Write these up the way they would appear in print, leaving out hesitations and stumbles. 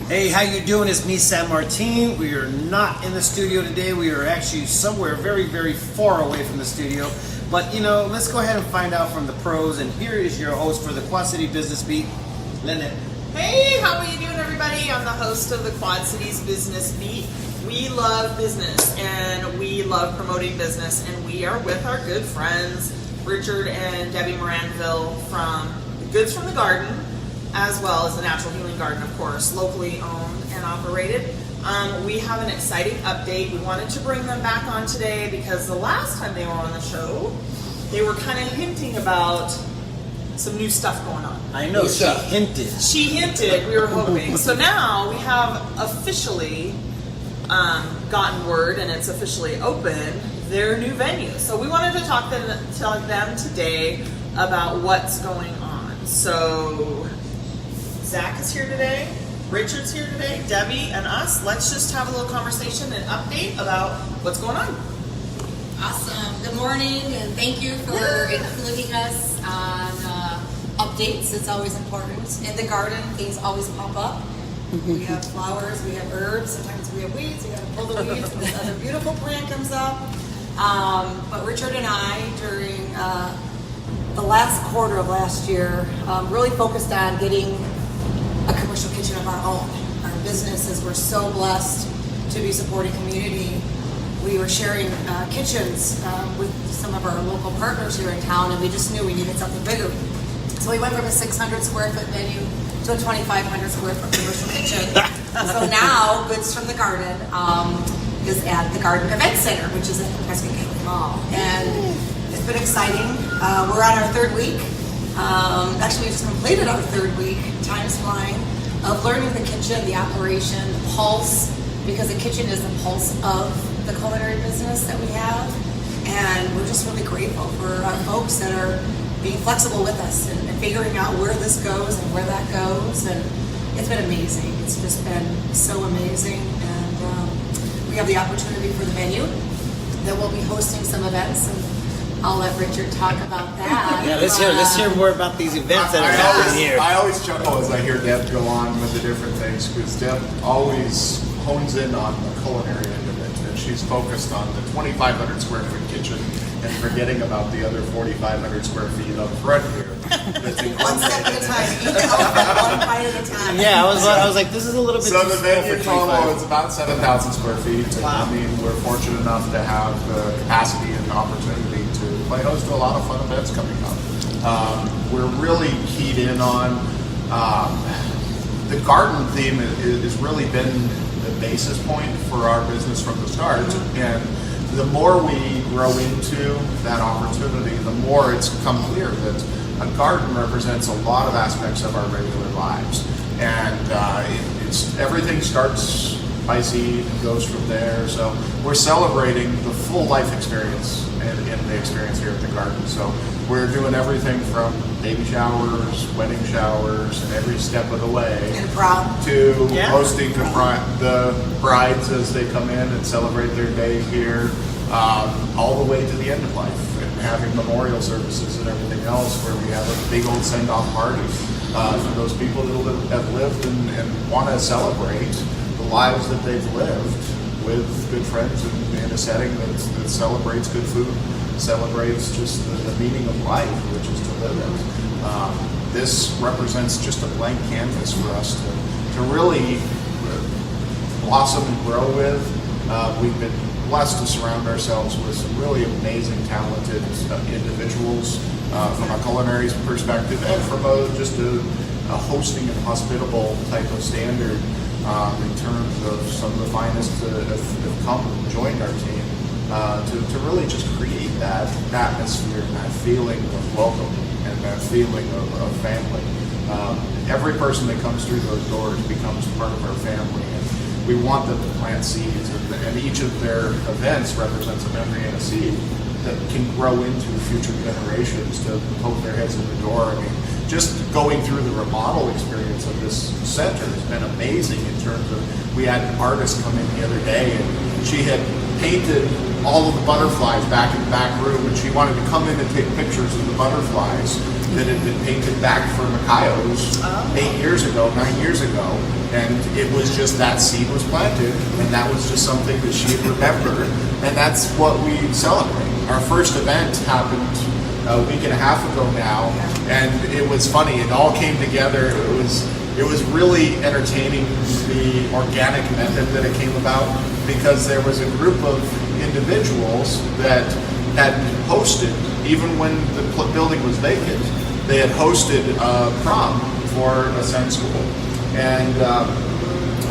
Hey, how you doing? It's me, San Martin. We are not in the studio today. We are actually somewhere very, very far away from the studio. But, let's go ahead and find out from the pros. And here is your host for the Quad City Business Beat, Lynette. Hey, how are you doing, everybody? I'm the host of the Quad Cities Business Beat. We love business, and we love promoting business, and we are with our good friends, Richard and Debbie Maranville from Goods from the Garden, as well as the Natural Healing Garden, of course, locally owned and operated. We have an exciting update. We wanted to bring them back on today because the last time they were on the show, they were kind of hinting about some new stuff going on. I know, she hinted. She hinted, we were hoping. So now we have officially gotten word, and it's officially open, their new venue. So we wanted to talk to them today about what's going on. So Zach is here today, Richard's here today, Debbie and us. Let's just have a little conversation and update about what's going on. Awesome. Good morning, and thank you for including us on updates. It's always important. In the garden, things always pop up. We have flowers, we have herbs, sometimes we have weeds, we gotta pull the weeds, and another beautiful plant comes up. But Richard and I, during the last quarter of last year, really focused on getting a commercial kitchen of our own. Our businesses were so blessed to be supporting community. We were sharing kitchens with some of our local partners here in town, and we just knew we needed something bigger. So we went from a 600 square foot venue to a 2,500 square foot commercial kitchen. So now Goods from the Garden is at the Garden Event Center, which is at the Prescott Gateway Mall. And it's been exciting. We're on our third week. Actually, we just completed our third week, time's flying, of learning the kitchen, the operation, the pulse, because the kitchen is the pulse of the culinary business that we have. And we're just really grateful for our folks that are being flexible with us and figuring out where this goes and where that goes. And it's been amazing. It's just been so amazing. And we have the opportunity for the venue that we'll be hosting some events, and I'll let Richard talk about that. Yeah, let's hear more about these events that are happening here. I always chuckle as I hear Deb go on with the different things, because Deb always hones in on the culinary end of it, and she's focused on the 2,500 square foot kitchen and forgetting about the other 4,500 square feet up front here. That's One step at a time. Each elephant, one bite at a time. Yeah, I was like, this is a little bit So too the small venue for total 25. is about 7,000 square feet. Wow. I mean, we're fortunate enough to have the capacity and opportunity to play host to a lot of fun events coming up. We're really keyed in on the garden theme has really been the basis point for our business from the start. And the more we grow into that opportunity, the more it's become clear that a garden represents a lot of aspects of our regular lives. And everything starts by seed and goes from there. So we're celebrating the full life experience in the experience here at the garden. So we're doing everything from baby showers, wedding showers, and every step of the way And proud. to hosting the brides as they come in and celebrate their day here, all the way to the end of life, and having memorial services and everything else where we have a big old send-off party for those people that have lived and want to celebrate the lives that they've lived with good friends in a setting that celebrates good food, celebrates just the meaning of life, which is to live it. This represents just a blank canvas for us to really blossom and grow with. We've been blessed to surround ourselves with some really amazing, talented individuals from a culinary perspective, and from just a hosting and hospitable type of standard in terms of some of the finest that have come and joined our team to really just create that atmosphere and that feeling of welcome and that feeling of family. Every person that comes through those doors becomes part of our family, and we want them to plant seeds, and each of their events represents a memory and a seed that can grow into future generations to poke their heads in the door. I mean, just going through the remodel experience of this center has been amazing in terms of, we had an artist come in the other day, and she had painted all of the butterflies back in the back room, and she wanted to come in and take pictures of the butterflies that had been painted back for Macayo's 8 years ago, 9 years ago. And it was just that seed was planted, and that was just something that she had remembered, and that's what we celebrate. Our first event happened a week and a half ago now, and it was funny. It all came together. It was really entertaining, the organic method that it came about, because there was a group of individuals that had hosted, even when the building was vacant, they had hosted a prom for a Ascend School. And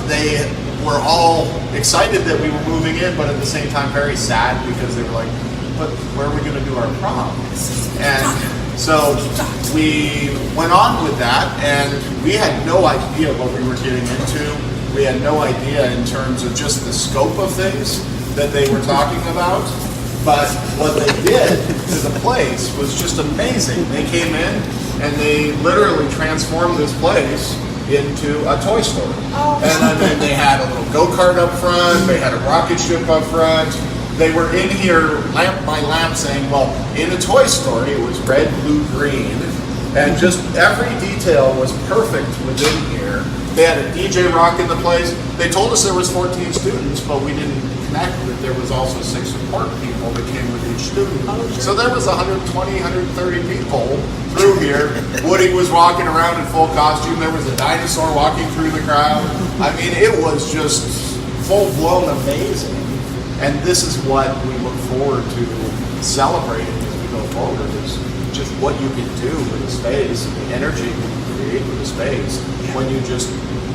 they were all excited that we were moving in, but at the same time very sad, because they were like, but where are we going to do our prom? And so we went on with that, and we had no idea what we were getting into. We had no idea in terms of just the scope of things that they were talking about. But what they did to the place was just amazing. They came in and they literally transformed this place into a toy store. And then they had a little go-kart up front, they had a rocket ship up front. They were in here lamp by lamp saying, well, in a Toy Story it was red, blue, green, and just every detail was perfect within here. They had a DJ rock in the place. They told us there was 14 students, but we didn't connect that there was also 6 support people that came with each student. So there was 120, 130 people through here. Woody was walking around in full costume. There was a dinosaur walking through the crowd. I mean, it was just full-blown amazing. And this is what we look forward to celebrating as we go forward, is just what you can do with a space, and the energy you can create with a space when you just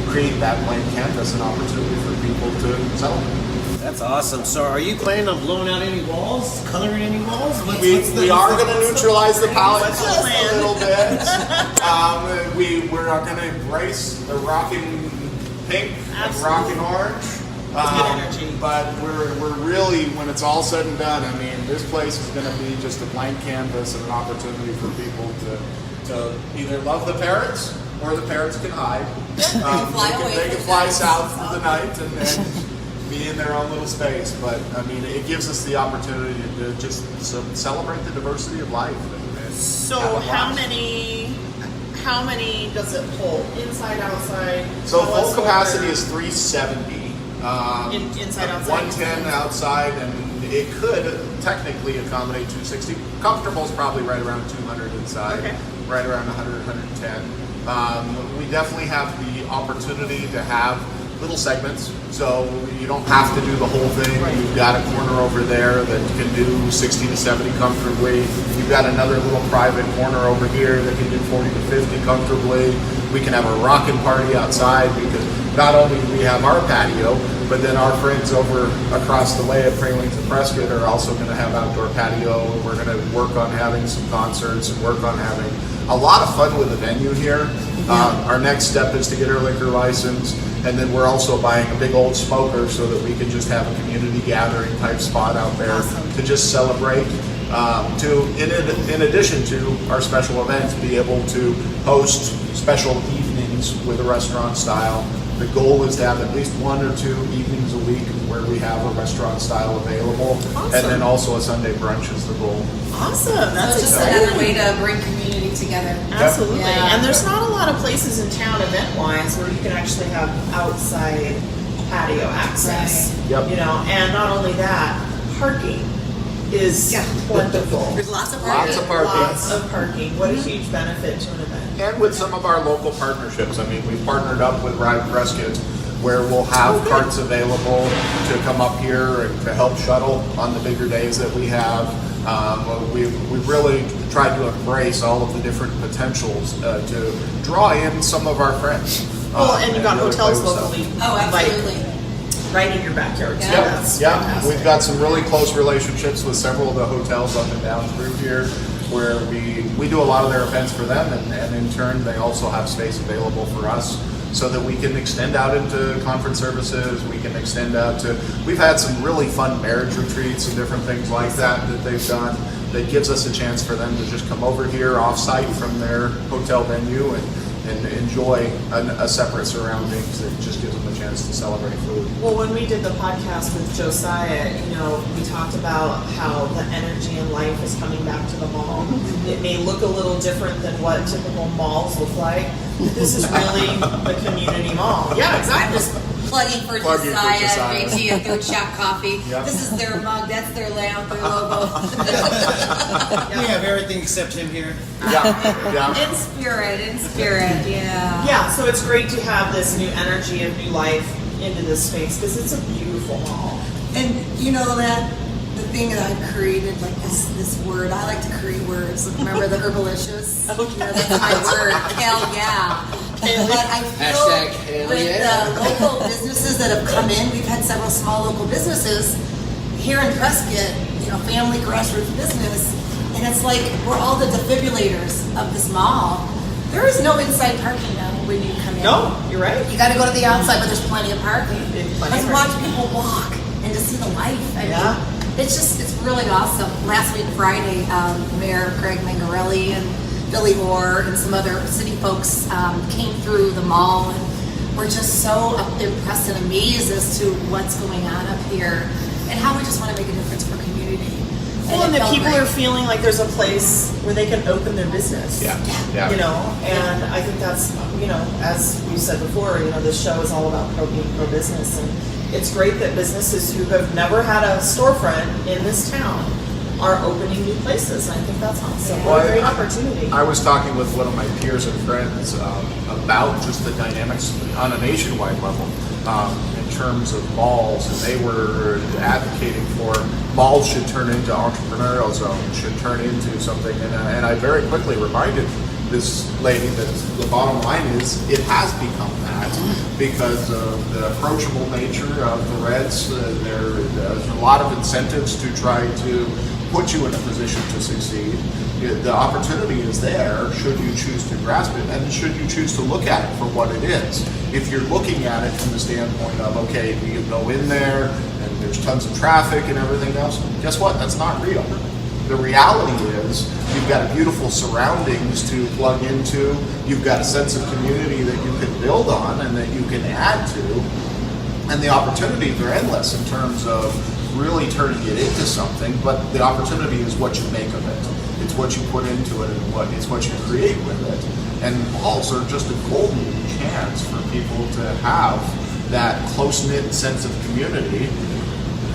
create that blank canvas and opportunity for people to celebrate. That's awesome. So are you planning on blowing out any walls, coloring any walls? We are going to neutralize the palette What's the just plan? a little bit. We're going to embrace the rockin' pink and rockin' orange. Good energy. But we're really, when it's all said and done, I mean, this place is going to be just a blank canvas and an opportunity for people to either love the parrots, or the parrots can hide. They can fly south for the night and be in their own little space. But I mean, it gives us the opportunity to just celebrate the diversity of life. And So have a how blast. many does it hold? Inside, outside? So Tell us full capacity over- is 370. Inside, outside? 110 outside, and it could technically accommodate 260. Comfortable is probably right around 200 inside, Okay. right around 100, 110. We definitely have the opportunity to have little segments, so you don't have to do the whole thing. Right. You've got a corner over there that can do 60 to 70 comfortably. You've got another little private corner over here that can do 40 to 50 comfortably. We can have a rockin' party outside, because not only do we have our patio, but then our friends over across the way at Pralines and Prescott are also going to have outdoor patio. We're going to work on having some concerts and work on having a lot of fun with the venue here. Our next step is to get our liquor license, and then we're also buying a big old smoker so that we can just have a community gathering type spot out there to just celebrate. In addition to our special events, be able to host special evenings with a restaurant style. The goal is to have at least 1 or 2 evenings a week where we have a restaurant style available, Awesome. and then also a Sunday brunch is the goal. Awesome. So That's it's just exciting. another way to bring community together. Absolutely. Yeah. And there's not a lot of places in town event-wise where you can actually have outside patio access. Right. Yep. You know, and not only that, parking is plentiful. There's lots of Lots of parking. Lots of parking. What a huge benefit to an event. And with some of our local partnerships, I mean, we've partnered up with Ride Prescott, where we'll have carts available to come up here and to help shuttle on the bigger days that we have. We've really tried to embrace all of the different potentials to draw in some of our friends. Well, and you've got really play hotels with stuff. locally. Oh, like, absolutely. right in your backyard. Yeah. So Yep, that's yeah. fantastic. We've got some really close relationships with several of the hotels up and down through here, where we do a lot of their events for them, and in turn they also have space available for us, so that we can extend out into conference services. We can extend out to, we've had some really fun marriage retreats and different things like that they've done, that gives us a chance for them to just come over here off-site from their hotel venue and and enjoy a separate surroundings that just gives them a chance to celebrate food. Well, when we did the podcast with Josiah, we talked about how the energy and life is coming back to the mall. It may look a little different than what typical malls look like. This is really the community mall. Yeah, I'm exactly. just plugging for Plugging for Josiah, Josiah. JT, and Third Shop Coffee. Yep. This is their mug, that's their layout, their logo. We have everything except him here. Yeah. In spirit, yeah. Yeah, so it's great to have this new energy and new life into this space because it's a beautiful mall. And that the thing that I've created, like this word, I like to create words. Remember the herbalicious? That's my word. Hell yeah. But I Hashtag feel hell with yeah. the local businesses that have come in, we've had several small local businesses here in Prescott, family grassroots business, and it's like we're all the defibrillators of this mall. There is no inside parking now when you come in. No, you're right. You got to go to the outside, but there's plenty of parking. There's plenty Let's of watch parking. people walk and to see the life. I Yeah. mean, it's really awesome. Last week, Friday, Mayor Craig Mangarelli and Billy Orr and some other city folks came through the mall and were just so impressed and amazed as to what's going on up here and how we just want to make a difference for community. Well, and it the felt people great. are feeling like there's a place where they can open their business. Yeah. And I think that's, as we said before, this show is all about being pro-business, and it's great that businesses who have never had a storefront in this town are opening new places, and I think that's awesome. What a great opportunity. I was talking with one of my peers and friends about just the dynamics on a nationwide level in terms of malls, and they were advocating for malls should turn into entrepreneurial zones, should turn into something, and I very quickly reminded this lady that the bottom line is it has become that because of the approachable nature of the Reds. There's a lot of incentives to try to put you in a position to succeed. The opportunity is there should you choose to grasp it and should you choose to look at it for what it is. If you're looking at it from the standpoint of, okay, you go in there and there's tons of traffic and everything else, guess what? That's not real. The reality is you've got beautiful surroundings to plug into, you've got a sense of community that you can build on and that you can add to, and the opportunities are endless in terms of really turning it into something, but the opportunity is what you make of it. It's what you put into it and it's what you create with it. And malls are just a golden chance for people to have that close-knit sense of community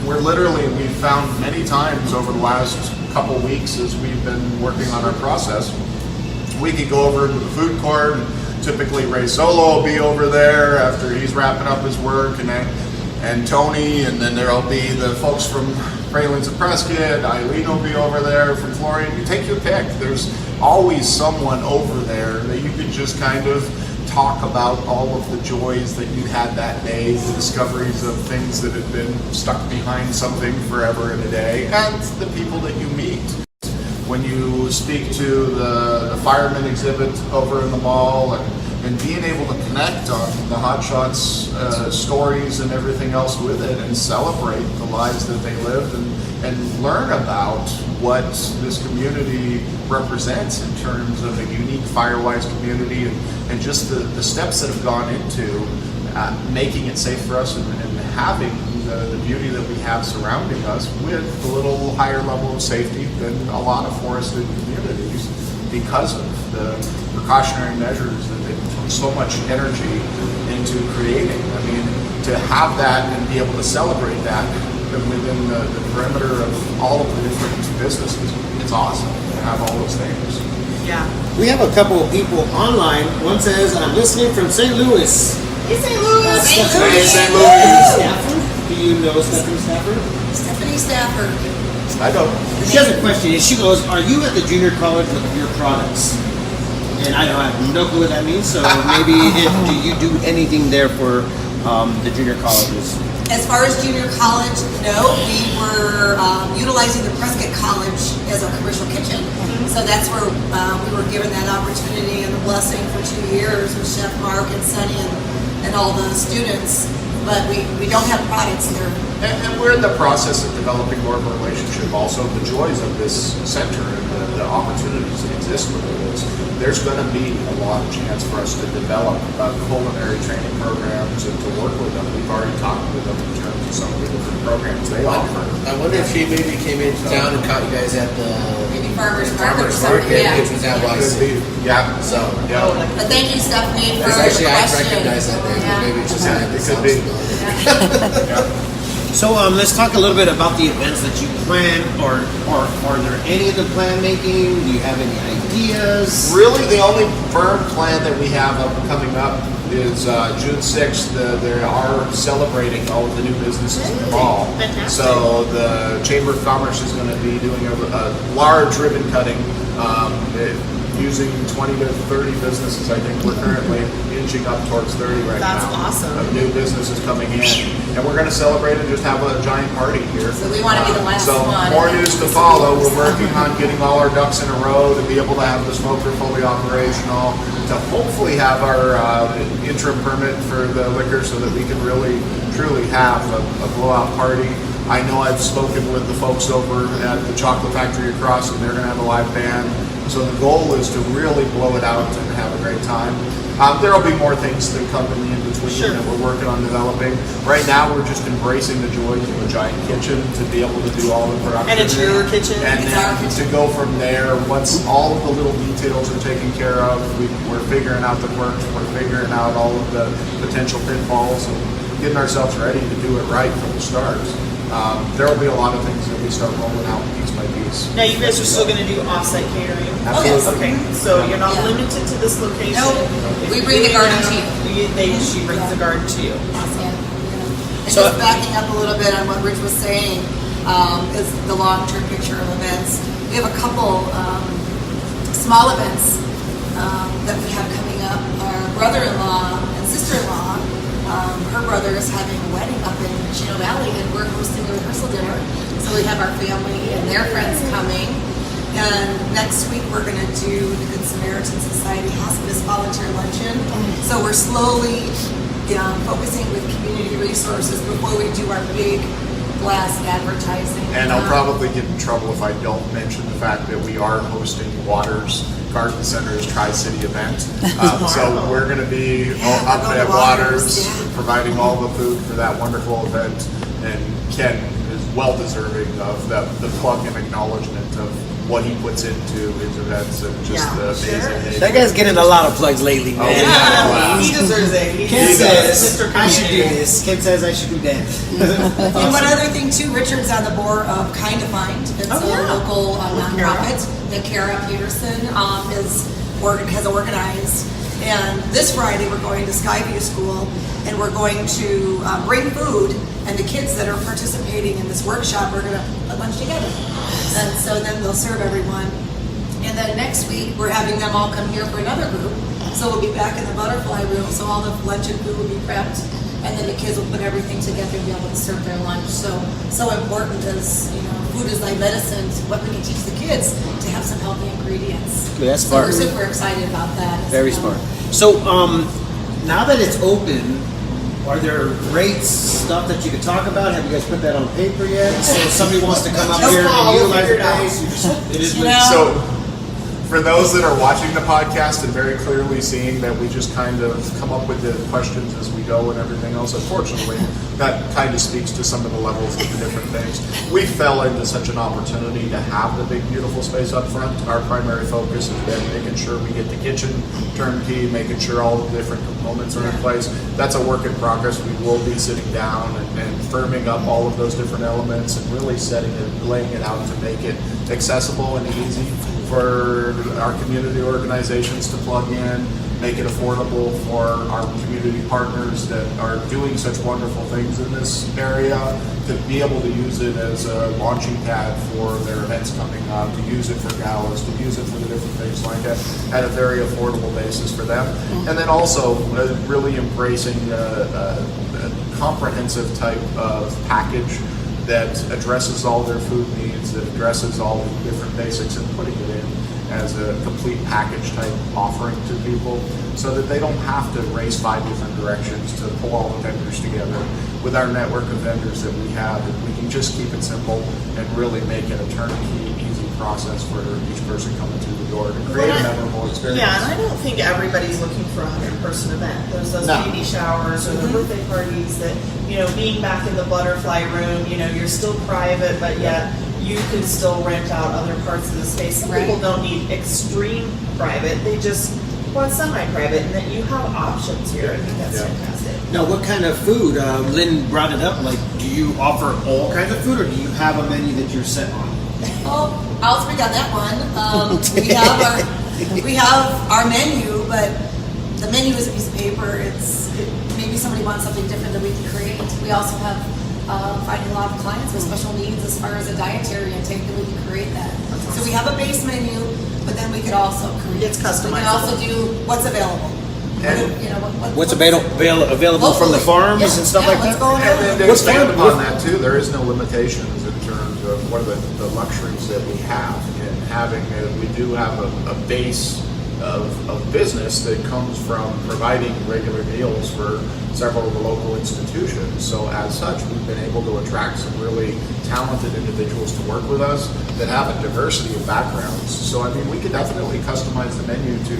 where literally we've found many times over the last couple weeks as we've been working on our process, we could go over to the food court and typically Ray Solo will be over there after he's wrapping up his work and Tony, and then there'll be the folks from Pralines of Prescott, Eileen will be over there from Florian. You take your pick. There's always someone over there that you can just kind of talk about all of the joys that you had that day, the discoveries of things that had been stuck behind something forever in a day, and the people that you meet. When you speak to the fireman exhibit over in the mall and being able to connect on the hotshots stories and everything else with it and celebrate the lives that they lived and learn about what this community represents in terms of a unique Firewise community and just the steps that have gone into making it safe for us and having the beauty that we have surrounding us with a little higher level of safety than a lot of forested communities because of the precautionary measures that they put so much energy into creating. I mean, to have that and be able to celebrate that within the perimeter of all of the different businesses, it's awesome to have all those things. Yeah. We have a couple of people online. One says, I'm listening from St. Louis. Hey, St. Louis! Stephanie St. Louis. Stafford. Do you know Stephanie Stafford? Stephanie Stafford. I don't. She has a question. She goes, are you at the junior college with your products? And I have no clue what that means, so maybe do you do anything there for the junior colleges? As far as junior college, no. We were utilizing the Prescott College as our commercial kitchen. So that's where we were given that opportunity and the blessing for 2 years with Chef Mark and Sonny and all the students. but we don't have products there. And we're in the process of developing more of a relationship. Also, the joys of this center and the opportunities that exist with it is there's going to be a lot of chance for us to develop culinary training programs and to work with them. We've already talked with them in terms of some of the different programs they offer. I wonder if she maybe came into town and caught you guys at the Farmers farmers market, market, yeah. which was at YC. Yeah. So, Yeah. But thank you, Stephanie, for Because the actually I question. recognize that name, but maybe it's just Yeah, something it that could be. sounds familiar. Yeah. So let's talk a little bit about the events that you plan, or are there any of the plan making? Do you have any ideas? Really, the only firm plan that we have coming up is June 6th. They are celebrating all of the new businesses in the mall. Fantastic. So the Chamber of Commerce is going to be doing a large ribbon cutting using 20 to 30 businesses. I think we're currently inching up towards 30 right That's now. awesome. Of new businesses coming in. And we're going to celebrate and just have a giant party here. So we want to be the last So one. more news to follow. We're working on getting all our ducks in a row to be able to have the smoker fully operational, to hopefully have our interim permit for the liquor so that we can really, truly have a blowout party. I know I've spoken with the folks over at the Chocolate Factory across, and they're going to have a live band. So the goal is to really blow it out and have a great time. There will be more things that come in the in-between that we're working on developing. Right now, we're just embracing the joys of a giant kitchen to be able to do all the production. And it's your kitchen. And It's then our kitchen. to go from there, once all of the little details are taken care of, we're figuring out the quirks, we're figuring out all of the potential pitfalls, and getting ourselves ready to do it right from the start. There will be a lot of things that we start rolling out piece by piece. Now you guys are still going to do offsite catering. Absolutely. Okay, so you're not Yeah. limited to this location. Nope. If We bring the garden to you. She brings the garden to you. And So- just backing up a little bit on what Rich was saying, is the long-term picture of events. We have a couple small events that we have coming up. Our brother-in-law and sister-in-law, her brother is having a wedding up in Chino Valley, and we're hosting a rehearsal dinner. So we have our family and their friends coming. And next week we're going to do the Good Samaritan Society Hospice Volunteer Luncheon. So we're slowly focusing with community resources before we do our big blast advertising. And I'll probably get in trouble if I don't mention the fact that we are hosting Waters Garden Center's Tri-City event. So we're going to be up we're going at to Waters, Waters, yeah. providing all the food for that wonderful event. And Ken is well deserving of the plug and acknowledgement of what he puts into his events and just the amazing. That guy's getting a lot of plugs lately, man. Wow. He deserves it. Ken says Mr. I should do Community. this. Ken says I should do that. And one other thing too, Richard's on the board of Kind to Find. It's a local nonprofit that Kara Peterson has organized. And this Friday we're going to Skyview School, and we're going to bring food. And the kids that are participating in this workshop are going to have lunch together. And so then they'll serve everyone. And then next week we're having them all come here for another group. So we'll be back in the butterfly room. So all the lunch and food will be prepped. And then the kids will put everything together and be able to serve their lunch. So important as, food is like medicine, what we can teach the kids to have some healthy ingredients. That's So smart. we're super excited about that. as Very well. smart. So now that it's open, are there rates, stuff that you could talk about? Have you guys put that on paper yet? So if somebody wants to come up Just here call, and we'll utilize figure the it out. place, it is You know, So, for those that are watching the podcast and very clearly seeing that we just kind of come up with the questions as we go and everything else, unfortunately, that kind of speaks to some of the levels of the different things. We fell into such an opportunity to have the big, beautiful space up front. Our primary focus has been making sure we get the kitchen turnkey, making sure all the different components are in place. That's a work in progress. We will be sitting down and firming up all of those different elements and really laying it out to make it accessible and easy for our community organizations to plug in, make it affordable for our community partners that are doing such wonderful things in this area to be able to use it as a launching pad for their events coming up, to use it for galas, to use it for the different things like that at a very affordable basis for them. And then also really embracing a comprehensive type of package that addresses all their food needs, that addresses all the different basics, and putting it in as a complete package type offering to people, so that they don't have to race 5 different directions to pull all the vendors together. With our network of vendors that we have, we can just keep it simple and really make it a turnkey, easy process for each person coming through the door to create a memorable experience. Yeah, and I don't think everybody's looking for a 100-person event. There's those baby showers or the birthday parties that, being back in the butterfly room, you're still private, but yet you can still rent out other parts of the space. Some people don't need extreme private. They just want semi-private, and that you have options here. I think that's fantastic. Now, what kind of food? Lynn brought it up. Like, do you offer all kinds of food, or do you have a menu that you're set on? Oh, I'll speak on that one. We have our menu, but the menu is a piece of paper. Maybe somebody wants something different that we can create. We also have finding a lot of clients with special needs as far as a dietary intake that we can create that. So we have a base menu, but then we could also create. It's customizable. We can also do what's available. What's available from the farms and stuff like that? What's going on? And to expand upon that too, there is no limitations in terms of what are the luxuries that we have in having we do have a base of business that comes from providing regular meals for several of the local institutions. So as such, we've been able to attract some really talented individuals to work with us that have a diversity of backgrounds. So I mean, we can definitely customize the menu to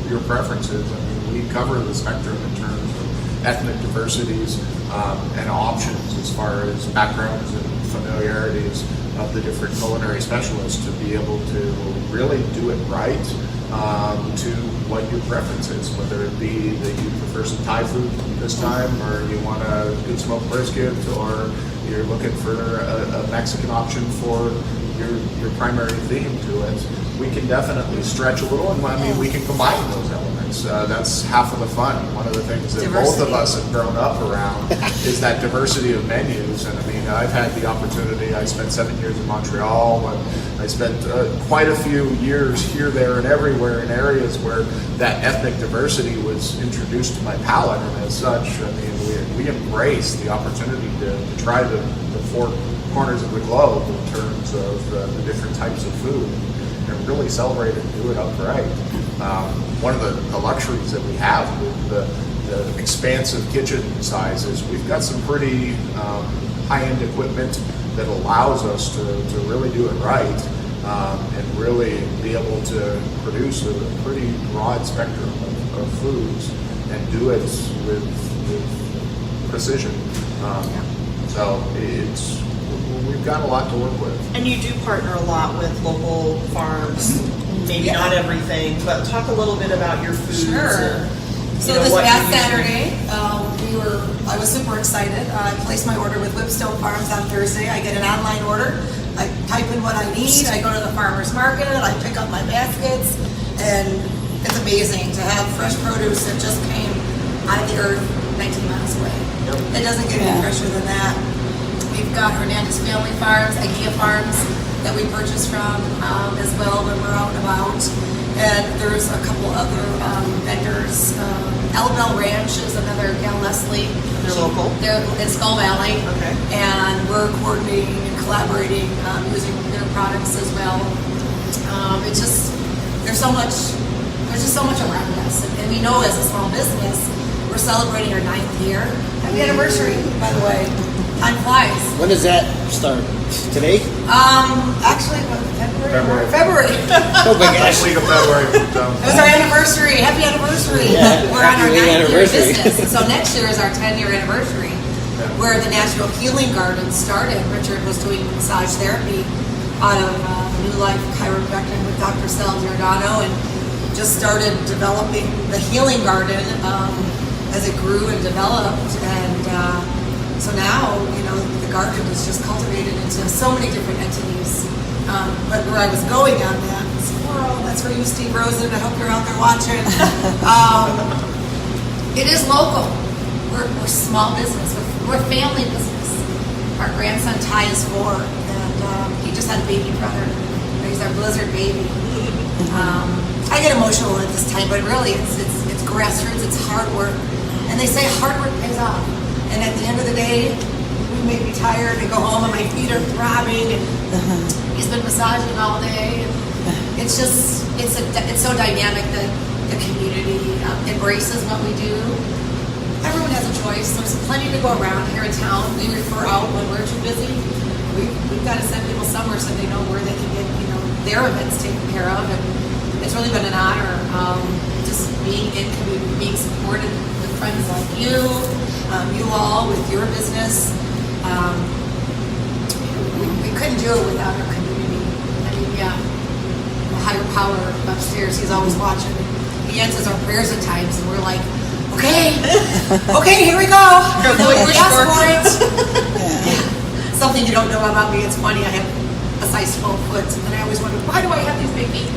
your preferences. I mean, we cover the spectrum in terms of ethnic diversities and options as far as backgrounds and familiarities of the different culinary specialists to be able to really do it right to what your preference is, whether it be that you prefer some Thai food this time, or you want a good smoked brisket, or you're looking for a Mexican option for your primary theme to it. We can definitely stretch a little, and I mean, we can combine those elements. That's half of the fun. One of the things that both of us have grown up around is that diversity of menus. And I mean, I've had the opportunity. I spent 7 years in Montreal, and I spent quite a few years here, there, and everywhere in areas where that ethnic diversity was introduced to my palate. And as such, I mean, we embrace the opportunity to try the 4 corners of the globe in terms of the different types of food, and really celebrate and do it upright. One of the luxuries that we have with the expansive kitchen sizes, we've got some pretty high-end equipment that allows us to really do it right and really be able to produce a pretty broad spectrum of foods and do it with precision. So we've got a lot to work with. And you do partner a lot with local farms, maybe not everything, but talk a little bit about your foods. Sure. So this past Saturday, I was super excited. I placed my order with Whipstone Farms on Thursday. I get an online order. I type in what I need. I go to the farmer's market. I pick up my baskets, and it's amazing to have fresh produce that just came out of the earth 19 miles away. It doesn't get any fresher than that. We've got Hernandez Family Farms, IKEA Farms that we purchase from as well when we're out and about. And there's a couple other vendors. Bell Ranch is another gal, Leslie. They're local. They're in Skull Valley. Okay. And we're coordinating and collaborating using their products as well. It's just, there's just so much around us. And we know as a small business, we're celebrating our 9th year. Happy anniversary, by the way. Time flies. When does that start? Today? Actually, February. Oh my gosh. Last week of February. It was our anniversary. Happy anniversary. Yeah, We're on our happy 9th year anniversary. business. And so next year is our 10-year anniversary, where the Natural Healing Garden started. Richard was doing massage therapy out of New Life Chiropractic with Dr. Sal Giordano, and just started developing the Healing Garden as it grew and developed. And so now, the garden is just cultivated into so many different entities. But where I was going on that, squirrel, that's for you, Steve Rosen. I hope you're out there watching. It is local. We're small business. We're family business. Our grandson Ty is 4, and he just had a baby brother. He's our Blizzard baby. I get emotional at this time, but really, it's grassroots. It's hard work, and they say hard work pays off. And at the end of the day, we may be tired and go home and my feet are throbbing, and he's been massaging all day. And it's just it's so dynamic that the community embraces what we do. Everyone has a choice. There's plenty to go around here in town. We refer out when we're too busy. We've got to send people somewhere so they know where they can get their events taken care of. And it's really been an honor just being in community, being supported with friends like you, you all with your business. We couldn't do it without our community. I mean, yeah, the higher power upstairs, he's always watching. He answers our prayers at times, and we're like, okay, here we go. We asked for it. Yeah. Something you don't know about me, it's funny, I have a size 12 foot, and I always wonder, why do I have these big feet?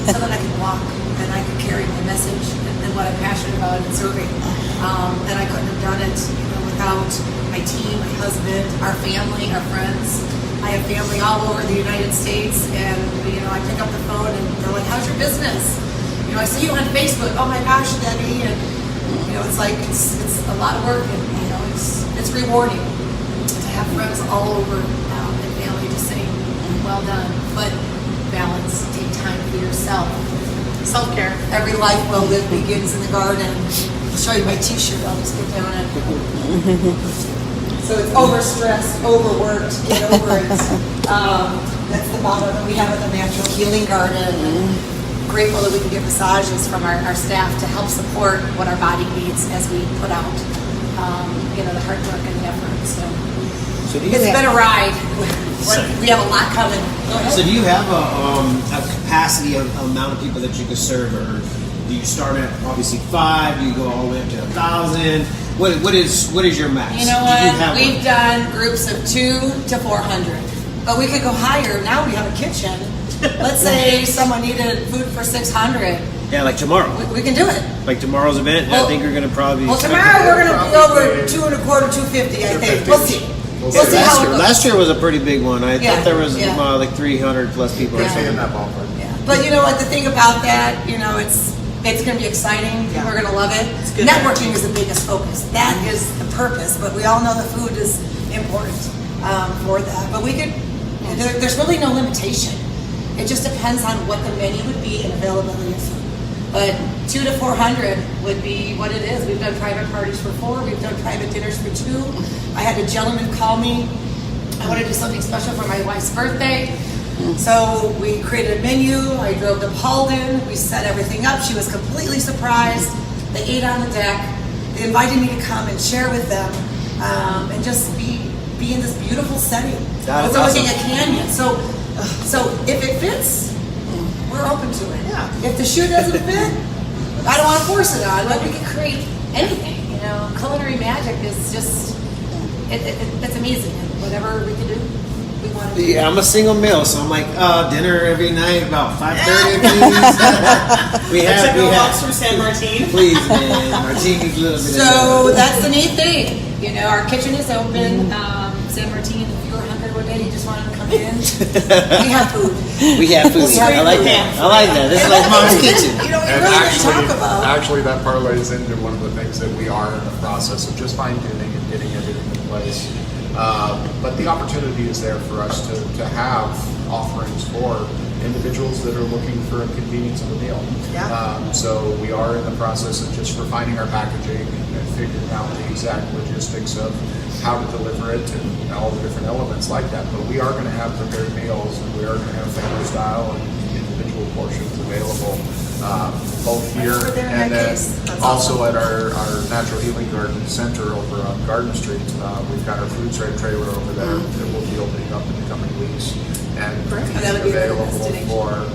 So that I can walk, and I can carry my message and what I'm passionate about and serving. And I couldn't have done it without my team, my husband, our family, our friends. I have family all over the United States, and I pick up the phone, and they're like, how's your business? I see you on Facebook. Oh my gosh, Debbie, and it's like it's a lot of work, and it's rewarding to have friends all over and family just saying, well done. But balance, take time for yourself. Self-care. Every life well lived begins in the garden. I'll show you my T-shirt. I'll just get down it. So it's overstressed, overworked. Get over it. That's the motto that we have at the Natural Healing Garden. Grateful that we can get massages from our staff to help support what our body needs as we put out, the hard work and the effort. So it's been a ride. We have a lot coming. So do you have a capacity of amount of people that you could serve, or do you start at obviously 5? Do you go all the way up to 1,000? What is your max? You know what? We've done groups of 200 to 400, but we could go higher. Now we have a kitchen. Let's say someone needed food for 600. Yeah, like tomorrow. We can do it. Like tomorrow's event, I think you're going to probably... Well, tomorrow we're going to be over 225, 250, I think. We'll see. We'll see how it goes. Last year was a pretty big one. I thought there was like 300 plus people. We're saying that ballpark. Yeah. But you know what? The thing about that, it's going to be exciting. Yeah. We're going to love it. Networking is the biggest focus. That is the purpose. But we all know the food is important for that. But we could... There's really no limitation. It just depends on what the menu would be and availability of food. But 200 to 400 would be what it is. We've done private parties for 4. We've done private dinners for 2. I had a gentleman call me. I want to do something special for my wife's birthday. So we created a menu. I drove to Paulden. We set everything up. She was completely surprised. They ate on the deck. They invited me to come and share with them and just be in this beautiful setting. That's overlooking awesome. a canyon. So if it fits, we're open to it. Yeah. If the shoe doesn't fit, I don't want to force it on. But we can create anything. Culinary magic is just it's amazing. And whatever we can do, we want to do. Yeah, I'm a single male, so I'm like dinner every night about 5:30, please. we have from San Martin. Please, man, Martini's a little bit. So that's the neat thing. Our kitchen is open. San Martin, if you were hungry one day, you just wanted to come in. We have food. We have food. I like that. I like that. This is like mom's kitchen. We And really didn't talk about. actually, that parlays into one of the things that we are in the process of just fine-tuning and getting everything in place. But the opportunity is there for us to have offerings for individuals that are looking for a convenience of a meal. Yeah. So we are in the process of just refining our packaging and figuring out the exact logistics of how to deliver it and all the different elements like that. But we are going to have prepared meals, and we are going to have family style and individual portions available, both here and then also at our Natural Healing Garden Center over on Garden Street. We've got our food trailer over there that will be opening up in the coming weeks, and That'll be available very for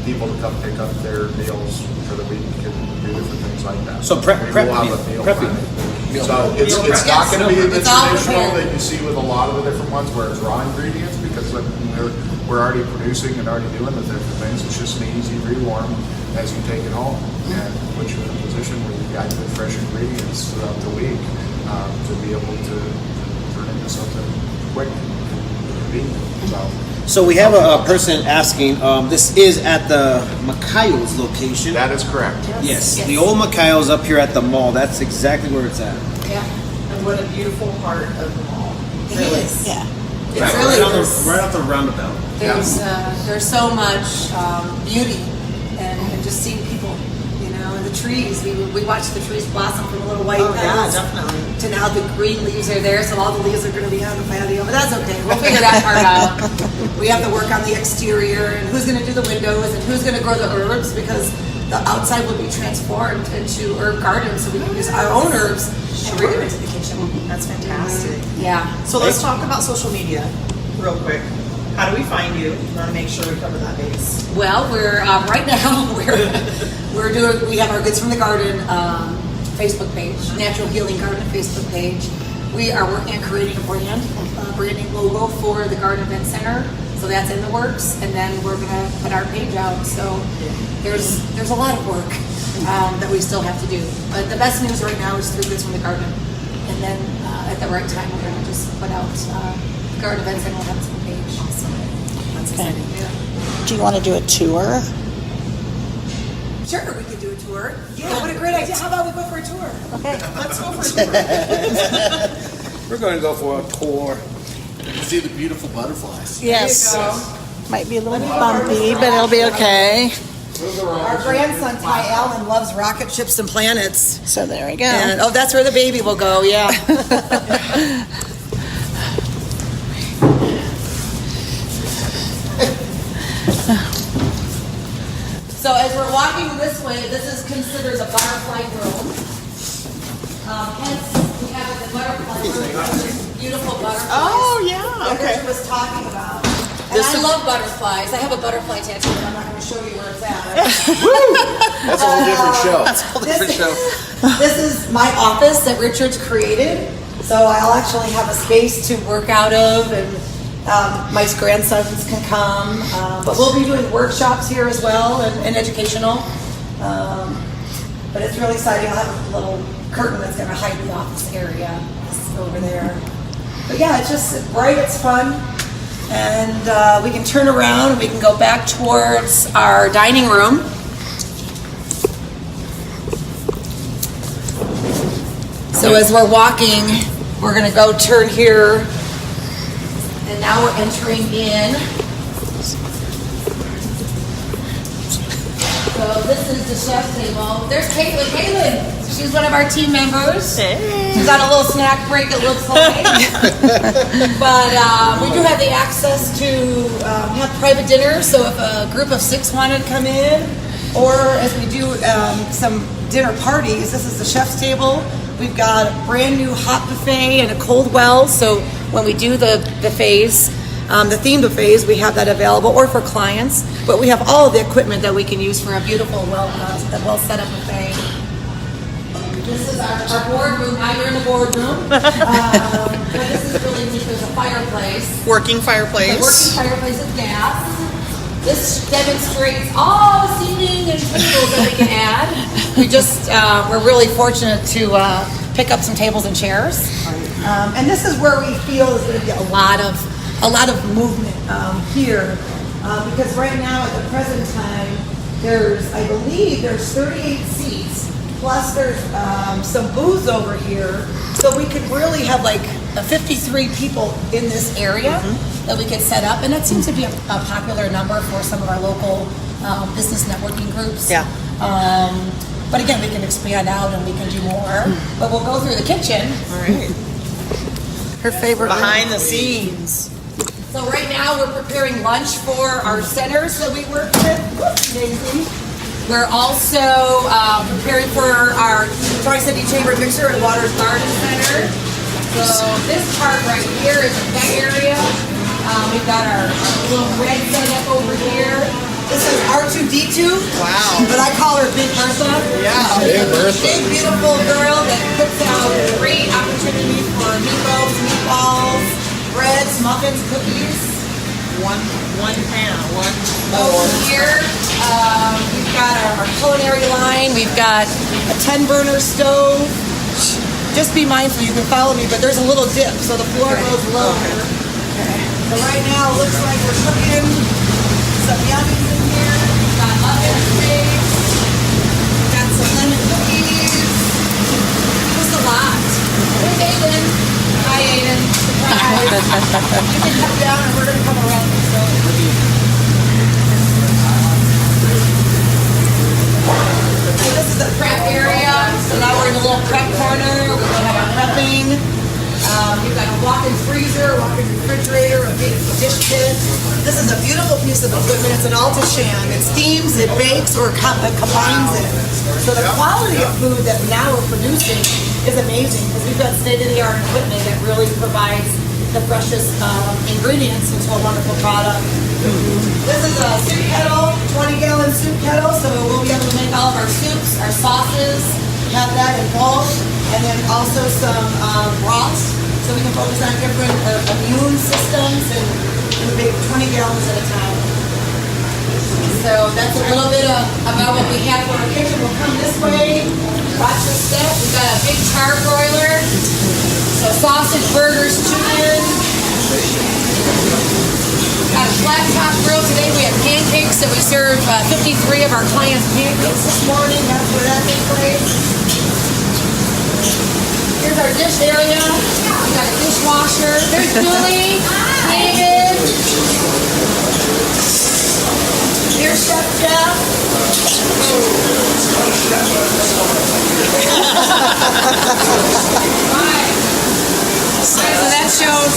people to come pick up their meals for the week and do different things like that. So prep We will have meal. a meal Prep plan. meal. So it's not going to be the It's all traditional prepared. that you see with a lot of the different ones where it's raw ingredients, because we're already producing and already doing the different things. It's just an easy rewarm as you take it home and put you in a position where you've got good fresh ingredients throughout the week to be able to turn into something quick and convenient. So we have a person asking. This is at the Macayo's location. That is correct. Yes, the old Macayo's up here at the mall. That's exactly where it's at. Yeah, And what a beautiful part of the mall. it is. Yeah. It Right, really right, is. right off the roundabout. There's so much beauty and just seeing people, you know, and the trees. We watched the trees blossom from little white Oh yeah, petals definitely. to now the green leaves are there, so all the leaves are going to be on the patio. But that's okay. We'll figure that part out. We have to work on the exterior and who's going to do the windows and who's going to grow the herbs because the outside will be transformed into herb gardens, so we can use our own herbs and bring them into the kitchen. That's fantastic. Yeah. So let's talk about social media real quick. How do we find you? We want to make sure we cover that base. Well, we're right now we have our Goods from the Garden Facebook page, Natural Healing Garden Facebook page. We are working on creating a branding logo for the Garden Event Center. So that's in the works, and then we're gonna put our page out. So there's a lot of work that we still have to do. But the best news right now is through Goods from the Garden, and then at the right time we're gonna just put out the Garden Event Center will have its own page. Awesome. That's exciting. Yeah. Do you want to do a tour? Sure, we could do a tour. Yeah, what a great idea. How about we go for a tour? Okay. Let's go for a tour. We're going to go for a tour. See the beautiful butterflies. Yes. Might be a little bumpy, but it'll be okay. Our grandson Ty Allen loves rocket ships and planets. So there we go. And that's where the baby will go, yeah. So as we're walking this way, this is considered the butterfly room. Hence, we have the butterfly room. Beautiful butterflies. Oh yeah. That Okay. Richard was talking about. And I love butterflies. I have a butterfly tattoo, but I'm not going to show you where it's at. That's a whole different show. Different show. This is my office that Richard's created. So I'll actually have a space to work out of, and my grandsons can come. But we'll be doing workshops here as well, and educational. But it's really exciting. I'll have a little curtain that's going to hide the office area over there. But yeah, it's just bright, it's fun. And we can turn around, we can go back towards our dining room. So as we're walking, we're gonna go turn here, and now we're entering in. So this is the chef's table. There's Caitlin. Caitlin, she's one of our team members. She's on a little snack break, it looks like. But we do have the access to have private dinners. So if a group of 6 wanted to come in, or as we do some dinner parties, this is the chef's table. We've got a brand new hot buffet and a cold well. So when we do the buffets, the theme buffets, we have that available, or for clients. But we have all of the equipment that we can use for a beautiful, well set up buffet. This is our boardroom. Now you're in the boardroom. But this is really neat. There's a fireplace. Working A fireplace. working fireplace with gas. This demonstrates all the seating and tables that we can add. We're really fortunate to pick up some tables and chairs. And this is where we feel is going to be a lot of movement here, because right now at the present time, I believe there's 38 seats. Plus there's some booths over here, so we could really have like 53 people in this area that we could set up, and that seems to be a popular number for some of our local business networking groups. Yeah. But again, we can expand out and we can do more. But we'll go through the kitchen. All right. Her favorite Behind the scenes. So right now we're preparing lunch for our centers that we work with. Daisy. We're also preparing for our Tri-City Chamber Mixer and Waters Garden Center. So this part right here is the pet area. We've got our little red setup over here. This is R2D2. Wow. But I call her Big Bertha. Yeah. Big Bertha. Big, beautiful girl that cooks out great opportunity for meatballs, breads, muffins, cookies. One pan. Over here, we've got our culinary line. We've got a 10-burner stove. Just be mindful, you can follow me, but there's a little dip, so the floor goes lower. So right now, it looks like we're cooking some yummies in here. We've got oven space. We've got some lemon cookies. Just a lot. Hey, Aiden. Hi, Aiden. Surprise. come down and we're gonna come around the facility. So this is the prep area. So now we're in a little prep corner. We're gonna have our prepping. You've got a walk-in freezer, a walk-in refrigerator, a big dish pit. This is a beautiful piece of equipment. It's an Alta-Shan. It steams, it bakes, or combines it. So the quality of food that now we're producing is amazing because we've got state-of-the-art equipment that really provides the freshest ingredients into a wonderful product. This is a soup kettle, 20-gallon soup kettle, so we'll be able to make all of our soups, our sauces, have that in bulk, and then also some broths, so we can focus on different immune systems and make 20 gallons at a time. So that's a little bit about what we have for our kitchen. We'll come this way, watch your step. We've got a big char broiler, so sausage, burgers, chicken. Got a flat top grill today. We have pancakes that we served 53 of our clients pancakes this morning. That's where that takes place. Here's our dish area. We got a dishwasher. There's Julie, David. Here's Chef Jeff. So that shows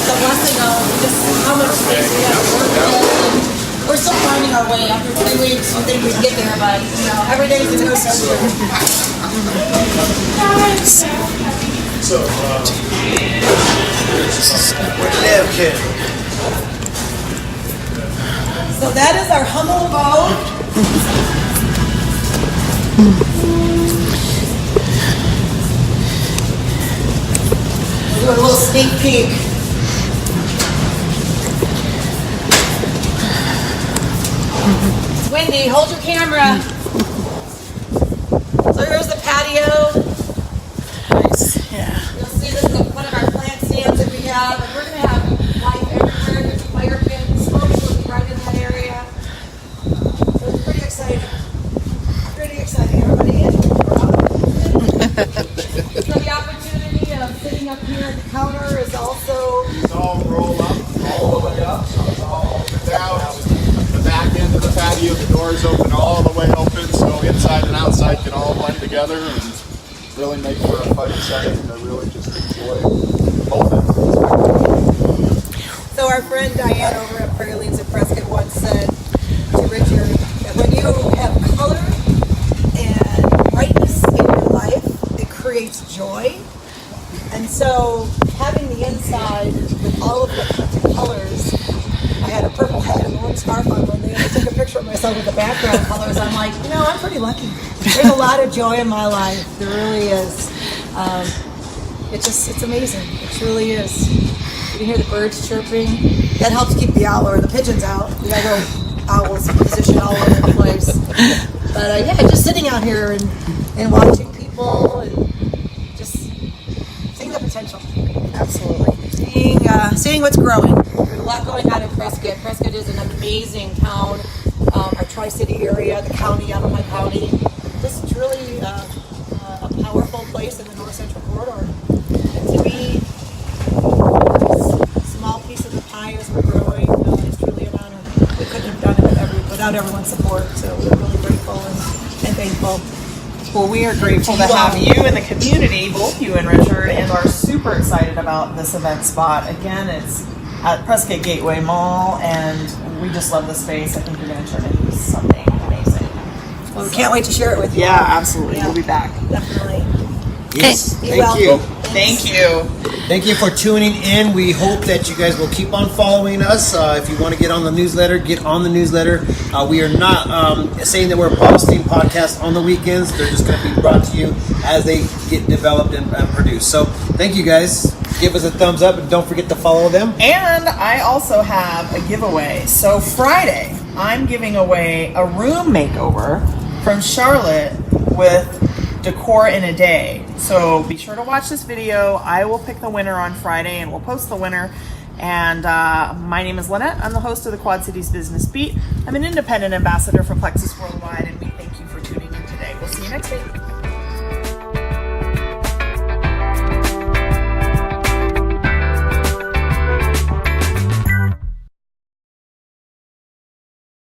the blessing of just how much space we have to work with. We're still finding our way. After 3 weeks, we think we'd get there, but every day's a new adventure. So, Where do they have kids? So that is our humble abode. We'll do a little sneak peek. It's windy. Hold your camera. So here's the patio. Nice. Yeah. You'll see this is one of our plant stands that we have. And we're going to have light everywhere. There's fire pits. Smokes will be right in that area. So it's pretty exciting. Pretty exciting. Everybody in? We're out. So the opportunity of sitting up here at the counter is also... it's all rolled up, all the way up, so it's all open down. The back end of the patio, the doors open all the way open, so inside and outside can all blend together and really make for a fun setting to really just enjoy both ends. So our friend Diane over at Prairie Leaves at Prescott once said to Richard that when you have color and brightness in your life, it creates joy. And so having the inside with all of the colors, I had a purple hat and a orange scarf on one day, and I took a picture of myself with the background colors. I'm like, I'm pretty lucky. There's a lot of joy in my life. There really is. It's amazing. It truly is. You can hear the birds chirping. That helps keep the owl or the pigeons out. We got little owls positioned all over the place. But just sitting out here and watching people and just seeing the potential. Absolutely. Seeing what's growing. There's a lot going on in Prescott. Prescott is an amazing town. Our Tri-City area, the county, out of my county. Just really a powerful place in the North Central Corridor. And to be a small piece of the pie as we're growing is truly an honor. We couldn't have done it without everyone's support, so we're really grateful and thankful. Well, we are grateful to have you in the community, both you and Richard, and are super excited about this event spot. Again, it's at Prescott Gateway Mall, and we just love the space. I think you're going to turn it into something amazing. Well, we can't wait to share it with you. Yeah, absolutely. Yeah. We'll be back. Definitely. Yes. You're Thank you. welcome. Thank you. Thank you for tuning in. We hope that you guys will keep on following us. If you want to get on the newsletter, get on the newsletter. We are not saying that we're posting podcasts on the weekends. They're just going to be brought to you as they get developed and produced. So thank you guys. Give us a thumbs up and don't forget to follow them. And I also have a giveaway. So Friday, I'm giving away a room makeover from Charlotte with decor in a day. So be sure to watch this video. I will pick the winner on Friday and we'll post the winner. And my name is Lynette. I'm the host of the Quad Cities Business Beat. I'm an independent ambassador for Plexus Worldwide, and we thank you for tuning in today. We'll see you next week.